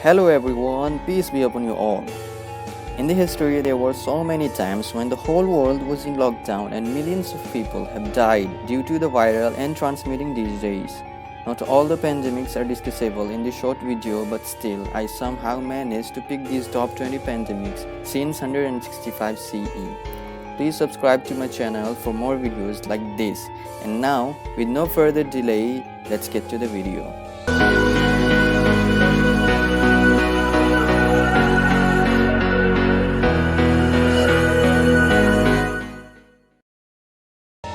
Hello everyone, peace be upon you all. In the history, there were so many times when the whole world was in lockdown and millions of people have died due to the viral and transmitting disease. Not all the pandemics are discussable in this short video, but still, I somehow managed to pick these top 20 pandemics since 165 CE. Please subscribe to my channel for more videos like this. And now, with no further delay, let's get to the video.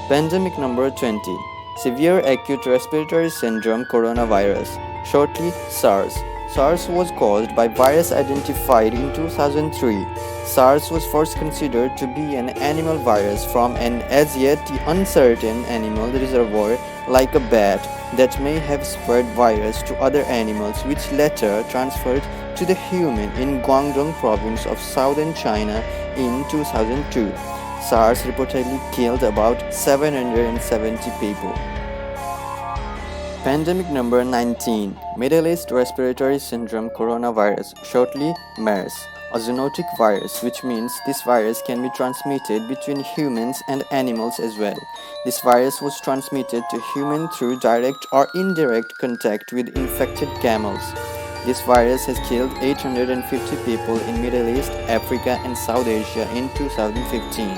Pandemic number 20. Severe Acute Respiratory Syndrome Coronavirus, shortly SARS. SARS was caused by virus identified in 2003. SARS was first considered to be an animal virus from an as yet uncertain animal reservoir like a bat that may have spread virus to other animals, which later transferred to the human in Guangdong province of southern China in 2002. SARS reportedly killed about 770 people. Pandemic number 19. Middle East Respiratory Syndrome Coronavirus, shortly MERS, a zoonotic virus, which means this virus can be transmitted between humans and animals as well. This virus was transmitted to humans through direct or indirect contact with infected camels. This virus has killed 850 people in Middle East, Africa and South Asia in 2015.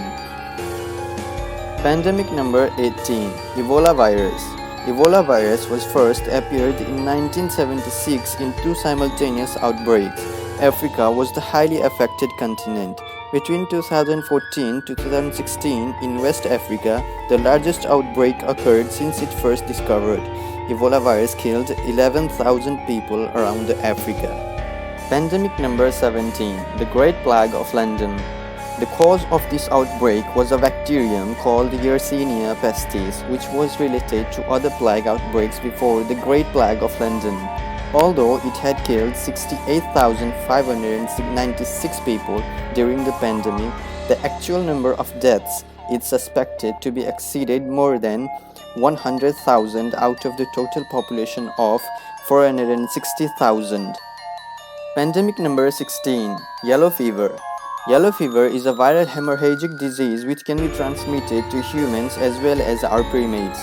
Pandemic number 18. Ebola Virus. Ebola virus was first appeared in 1976 in two simultaneous outbreaks. Africa was the highly affected continent. Between 2014 to 2016 in West Africa, the largest outbreak occurred since it first discovered. Ebola virus killed 11,000 people around Africa. Pandemic number 17. The Great Plague of London. The cause of this outbreak was a bacterium called Yersinia pestis, which was related to other plague outbreaks before the Great Plague of London. Although it had killed 68,596 people during the pandemic, the actual number of deaths is suspected to be exceeded more than 100,000 out of the total population of 460,000. Pandemic number 16. Yellow Fever. Yellow fever is a viral hemorrhagic disease which can be transmitted to humans as well as our primates.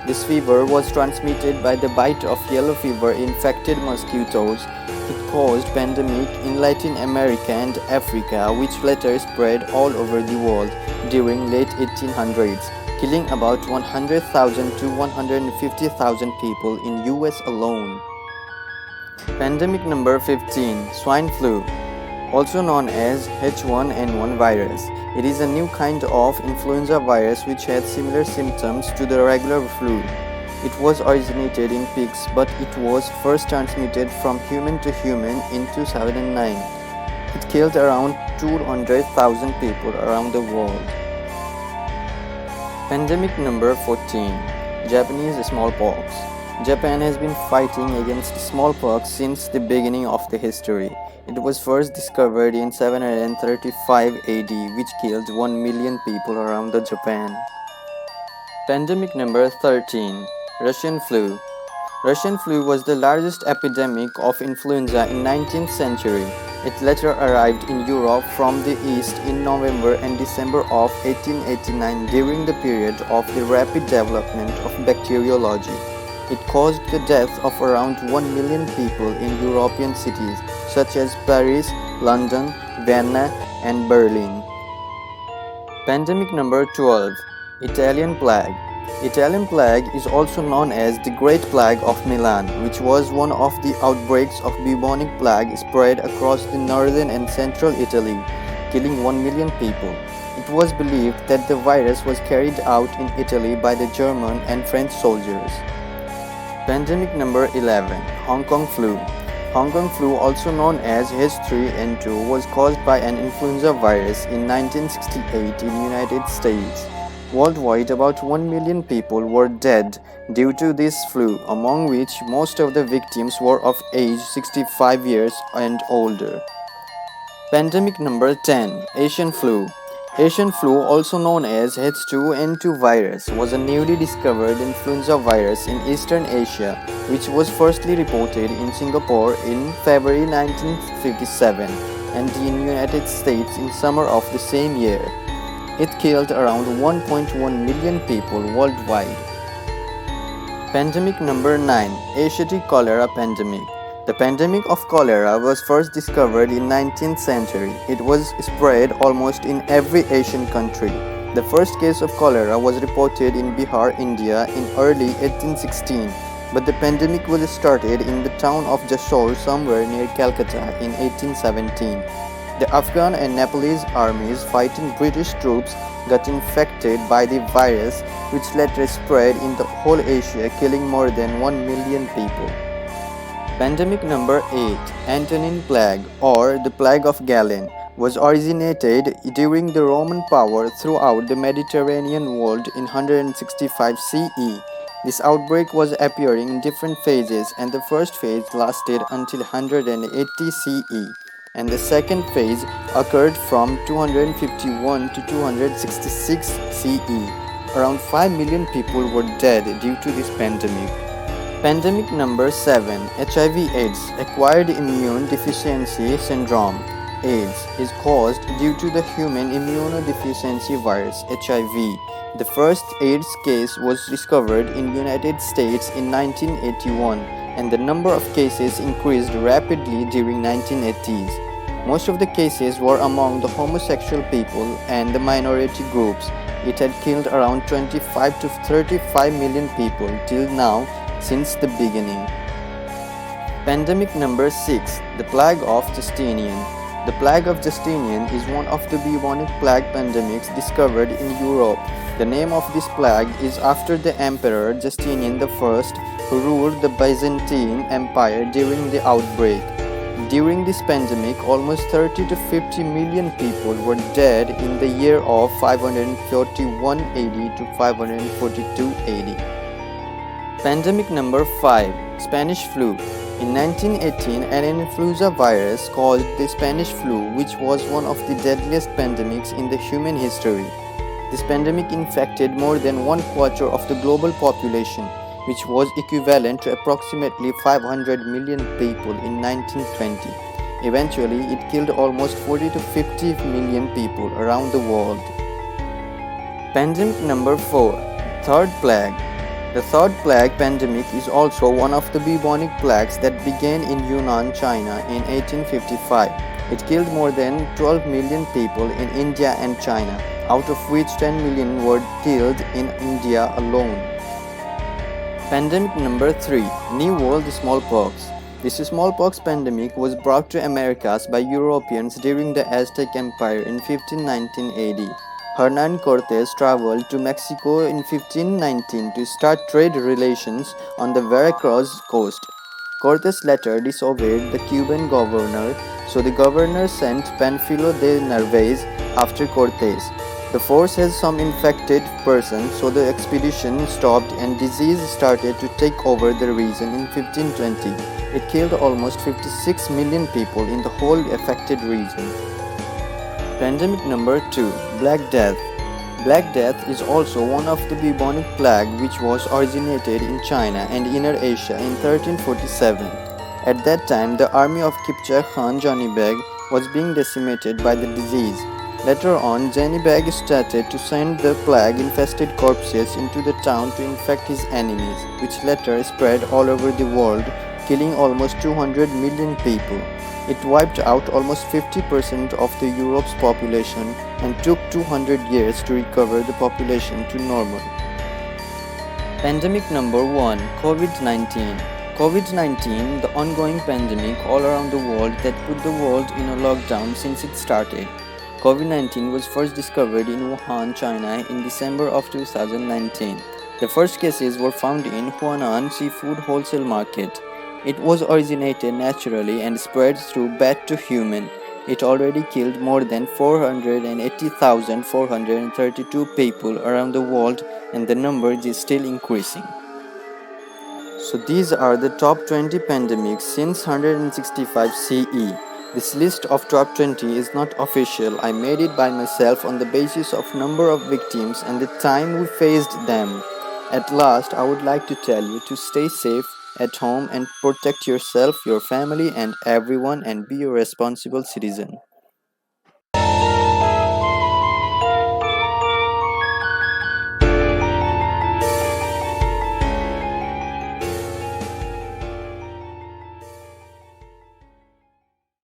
This fever was transmitted by the bite of yellow fever infected mosquitoes. It caused pandemic in Latin America and Africa, which later spread all over the world during late 1800s, killing about 100,000 to 150,000 people in US alone. Pandemic number 15. Swine Flu, also known as H1N1 virus. It is a new kind of influenza virus which had similar symptoms to the regular flu. It was originated in pigs, but it was first transmitted from human to human in 2009. It killed around 200,000 people around the world. Pandemic number 14. Japanese smallpox. Japan has been fighting against smallpox since the beginning of the history. It was first discovered in 735 AD, which killed 1 million people around the Japan. Pandemic number 13. Russian flu. Russian flu was the largest epidemic of influenza in 19th century. It later arrived in Europe from the east in November and December of 1889 during the period of the rapid development of bacteriology. It caused the death of around 1 million people in European cities such as Paris, London, Vienna, and Berlin. Pandemic number 12. Italian Plague. Italian Plague is also known as the Great Plague of Milan, which was one of the outbreaks of bubonic plague spread across the northern and central Italy, killing 1 million people. It was believed that the virus was carried out in Italy by the German and French soldiers. Pandemic number 11. Hong Kong Flu. Hong Kong flu, also known as H3N2, was caused by an influenza virus in 1968 in the United States. Worldwide, about 1 million people were dead due to this flu, among which most of the victims were of age 65 years and older. Pandemic number 10. Asian Flu. Asian flu, also known as H2N2 virus, was a newly discovered influenza virus in Eastern Asia, which was firstly reported in Singapore in February 1957 and in United States in summer of the same year. It killed around 1.1 million people worldwide. Pandemic number 9, Asiatic cholera pandemic. The pandemic of cholera was first discovered in 19th century. It was spread almost in every Asian country. The first case of cholera was reported in Bihar, India in early 1816, but the pandemic was started in the town of Jessore somewhere near Calcutta in 1817. The Afghan and Nepalese armies fighting British troops got infected by the virus, which later spread in the whole Asia, killing more than 1 million people. Pandemic number 8, Antonine plague or the plague of Galen, was originated during the Roman power throughout the Mediterranean world in 165 CE. This outbreak was appearing in different phases, and the first phase lasted until 180 CE, and the second phase occurred from 251 to 266 CE. Around 5 million people were dead due to this pandemic. Pandemic number 7, HIV/AIDS, acquired immune deficiency syndrome. AIDS is caused due to the human immunodeficiency virus HIV. The first AIDS case was discovered in United States in 1981, and the number of cases increased rapidly during 1980s. Most of the cases were among the homosexual people and the minority groups. It had killed around 25 to 35 million people till now since the beginning. Pandemic number 6, the plague of Justinian. The plague of Justinian is one of the bubonic plague pandemics discovered in Europe. The name of this plague is after the Emperor Justinian I, who ruled the Byzantine Empire during the outbreak. During this pandemic, almost 30 to 50 million people were dead in the year of 541 AD to 542 AD. Pandemic number 5, Spanish flu. In 1918, an influenza virus called the Spanish flu, which was one of the deadliest pandemics in the human history. This pandemic infected more than 1/4 of the global population, which was equivalent to approximately 500 million people in 1920. Eventually, it killed almost 40 to 50 million people around the world. Pandemic number 4, Third Plague. The third plague pandemic is also one of the bubonic plagues that began in Yunnan, China in 1855. It killed more than 12 million people in India and China, out of which 10 million were killed in India alone. Pandemic number 3, New World Smallpox. This smallpox pandemic was brought to Americas by Europeans during the Aztec Empire in 1519 AD. Hernan Cortes traveled to Mexico in 1519 to start trade relations on the Veracruz coast. Cortes later disobeyed the Cuban governor, so the governor sent Panfilo de Narvaez after Cortes. The force has some infected persons, so the expedition stopped and disease started to take over the region in 1520. It killed almost 56 million people in the whole affected region. Pandemic number 2, Black Death. Black Death is also one of the bubonic plague which was originated in China and Inner Asia in 1347. At that time, the army of Kipchak Khan Janibeg was being decimated by the disease. Later on, Janibeg started to send the plague-infested corpses into the town to infect his enemies, which later spread all over the world, killing almost 200 million people. It wiped out almost 50% of the Europe's population and took 200 years to recover the population to normal. Pandemic number 1, COVID-19. COVID-19, the ongoing pandemic all around the world that put the world in a lockdown since it started. COVID-19 was first discovered in Wuhan, China in December of 2019. The first cases were found in Huanan Seafood Wholesale Market. It was originated naturally and spread through bat to human. It already killed more than 480,432 people around the world, and the number is still increasing. So these are the top 20 pandemics since 165 CE. This list of top 20 is not official. I made it by myself on the basis of number of victims and the time we faced them. At last, I would like to tell you to stay safe at home and protect yourself, your family and everyone and be a responsible citizen.